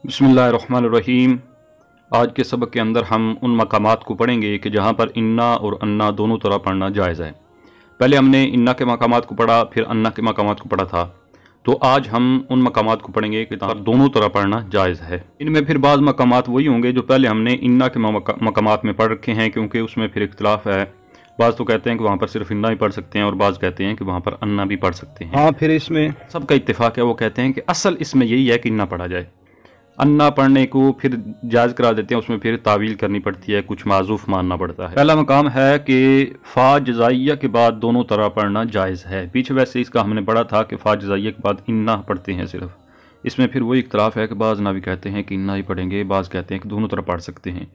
बिस्मिल्लाहिर्रहमानिर्रहीम। आज के सबक के अंदर हम उन मकामात को पढ़ेंगे कि जहाँ पर इन्ना और अन्ना दोनों तरह पढ़ना जायज़ है। पहले हमने इन्ना के मकामात को पढ़ा, फिर अन्ना के मकामात को पढ़ा था। तो आज हम उन मकामात को पढ़ेंगे कि जहाँ पर दोनों तरह पढ़ना जायज़ है। इनमें फिर बाज़ मकामात वही होंगे जो पहले हमने इन्ना के मकामात में पढ़ रखे हैं, क्योंकि उसमें फिर इख्तिलाफ़ है। बाज़ तो कहते हैं कि वहाँ पर सिर्फ इन्ना ही पढ़ सकते हैं और बाज़ कहते हैं कि वहाँ पर अन्ना भी पढ़ सकते हैं। हाँ, फिर इसमें सबका इत्तेफाक है, वो कहते हैं कि असल इसमें यही है कि इन्ना पढ़ा जाए। अन्ना पढ़ने को फिर जायज़ करा देते हैं, उसमें फिर तावील करनी पड़ती है, कुछ माजूफ मानना पड़ता है। पहला मकाम है कि फ़ा जज़ाइया के बाद दोनों तरह पढ़ना जायज़ है। पीछे वैसे इसका हमने पढ़ा था कि फ़ा जज़ाइया के बाद इन्ना पढ़ते हैं सिर्फ। इसमें फिर वही इख्तिलाफ़ है कि बाज़ नावी कहते हैं कि इन्ना ही पढ़ेंगे, बाज़ कहते हैं कि दोनों तरह पढ़ सकते हैं।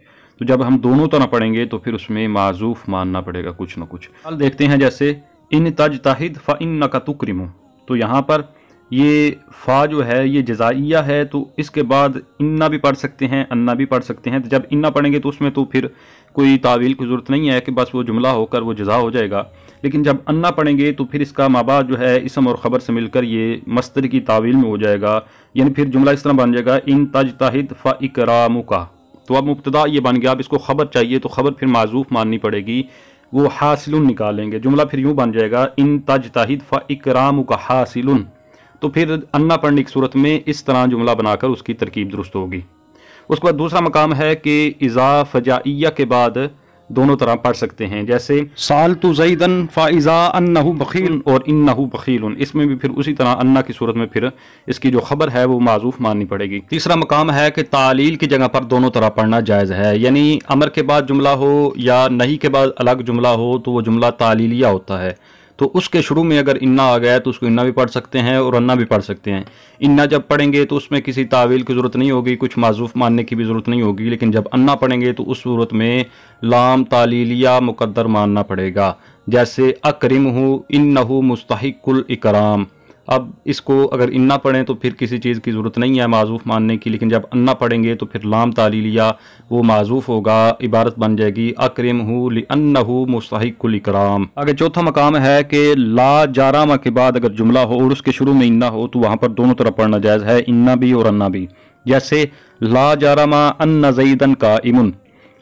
तो जब हम दोनों तरह पढ़ेंगे तो फिर उसमें माजूफ मानना पड़ेगा कुछ ना कुछ। हाल देखते हैं, जैसे इन तजताहिद फ़ इन्नका तुकरिमु, तो यहाँ पर ये फ़ा जो है ये जज़ाइया है, तो इसके बाद इन्ना भी पढ़ सकते हैं, अन्ना भी पढ़ सकते हैं। तो जब इन्ना पढ़ेंगे तो उसमें तो फिर कोई तावील की ज़रूरत नहीं है कि बस वो जुमला होकर वो जज़ा हो जाएगा। लेकिन जब अन्ना पढ़ेंगे तो फिर इसका माबाद जो है इसम और ख़बर से मिलकर ये मस्तर की तावील में हो जाएगा। यानी फिर जुमला इस तरह बन जाएगा, इन तजताहिद फ़ इकरामुका। तो अब मुब्तदा ये बन गया। अब इसको ख़बर चाहिए तो ख़बर फिर माजूफ माननी पड़ेगी, वो हासिलुन निकालेंगे। जुमला फिर यूँ बन जाएगा, इन तजताहिद फ़ इकरामुका हासिलुन। तो फिर अन्ना पढ़ने की सूरत में इस तरह जुमला बनाकर उसकी तरकीब दुरुस्त होगी। उसके बाद दूसरा मकाम है कि इज़ा फ़जाइया के बाद दोनों तरह पढ़ सकते हैं, जैसे साल तो ज़ैदन फ़ाइज़ा अन्नहु बखील और इन्नहु बखीलुन। इसमें भी फिर उसी तरह अन्ना की सूरत में फिर इसकी जो खबर है वो माजूफ माननी पड़ेगी। तीसरा मकाम है कि तालील की जगह पर दोनों तरह पढ़ना जायज़ है। यानी अमर के बाद जुमला हो या नहीं के बाद अलग जुमला हो तो वो जुमला तालीलिया होता है। तो उसके शुरू में अगर इन्ना आ गया तो उसको इन्ना भी पढ़ सकते हैं और अन्ना भी पढ़ सकते हैं। इन्ना जब पढ़ेंगे तो उसमें किसी तावील की ज़रूरत नहीं होगी, कुछ माजूफ मानने की भी ज़रूरत नहीं होगी। लेकिन जब अन्ना पढ़ेंगे तो उस सूरत में लाम तालीलिया मुकद्दर मानना पड़ेगा, जैसे अकरिमहु इन्नहु मुस्तहिकुल इकराम। अब इसको अगर इन्ना पढ़ें तो फिर किसी चीज़ की ज़रूरत नहीं है माजूफ मानने की, लेकिन जब अन्ना पढ़ेंगे तो फिर लाम तालीलिया वो माजूफ होगा, इबारत बन जाएगी अकरिमहु लिअन्नहु मुस्तहिकुल इकराम। आगे चौथा मकाम है कि ला जारामा के बाद अगर जुमला हो और उसके शुरू में इन्ना हो तो वहाँ पर दोनों तरफ पढ़ना जायज़ है, इन्ना भी और अन्ना भी। जैसे ला जारामा अन्ना ज़ैदन काइमुन,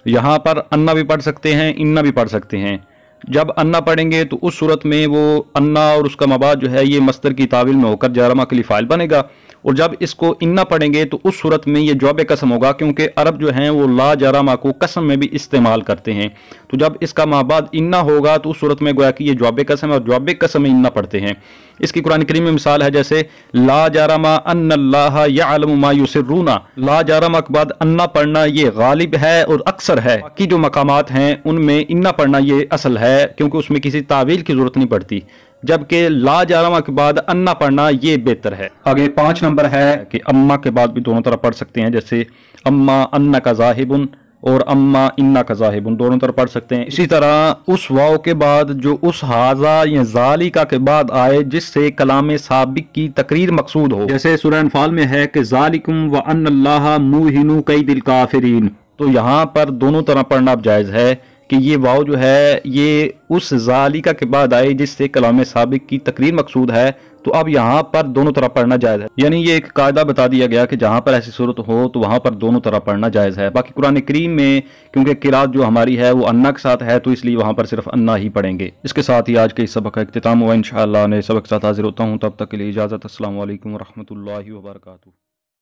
यहाँ पर अन्ना भी पढ़ सकते हैं, इन्ना भी पढ़ सकते हैं। जब अन्ना पढ़ेंगे तो उस सूरत में वो अन्ना और उसका मबाद जो है ये मस्तर की तावील में होकर जारमा के लिए फ़ाइल बनेगा। और जब इसको इन्ना पढ़ेंगे तो उस सूरत में ये जवाब कसम होगा, क्योंकि अरब जो हैं वो ला जारामा को कसम में भी इस्तेमाल करते हैं। तो जब इसका माबाद इन्ना होगा तो उस सूरत में गोया कि ये जवाब कसम है और जवाब कसम में इन्ना पढ़ते हैं। इसकी कुरान करीम में मिसाल है, जैसे ला जारामा अन्नल्लाह यअलमु मा युसिर्रूना। ला जारामा के बाद अन्ना पढ़ना ये गालिब है और अक्सर है। बाकी जो मकामात हैं उनमें इन्ना पढ़ना ये असल है, क्योंकि उसमें किसी तावील की ज़रूरत नहीं पड़ती, जबकि ला जारामा के बाद अन्ना पढ़ना ये बेहतर है। आगे 5 नंबर है कि अम्मा के बाद भी दोनों तरह पढ़ सकते हैं, जैसे अम्मा अन्ना का ज़ाहिबुन और अम्मा इन्ना का ज़ाहिबुन, दोनों तरह पढ़ सकते हैं। इसी तरह उस वाव के बाद जो उस हाजा या ज़ालिका के बाद आए जिससे कलाम साबिक की तकरीर मकसूद हो, जैसे सूरह अनफाल में है कि ज़ालिकुम व अन्नल्लाह मुहिनु कैदिल काफिरीन। तो यहाँ पर दोनों तरह पढ़ना जायज़ है कि ये वाव जो है ये उस ज़ालिका के बाद आए जिससे कलाम साबिक की तकरीर मकसूद है। तो अब यहाँ पर दोनों तरह पढ़ना जायज़ है। यानी ये एक कायदा बता दिया गया कि जहाँ पर ऐसी सूरत हो तो वहाँ पर दोनों तरह पढ़ना जायज़ है। बाकी कुरान करीम में क्योंकि किरात जो हमारी है वो अन्ना के साथ है, तो इसलिए वहाँ पर सिर्फ अन्ना ही पढ़ेंगे। इसके साथ ही आज के इस सबक का इख्तिताम हुआ। इंशाअल्लाह नए सबक के साथ हाजिर होता हूँ, तब तक के लिए इजाज़त। अस्सलामु अलैकुम व रहमतुल्लाहि व बरकातुहू।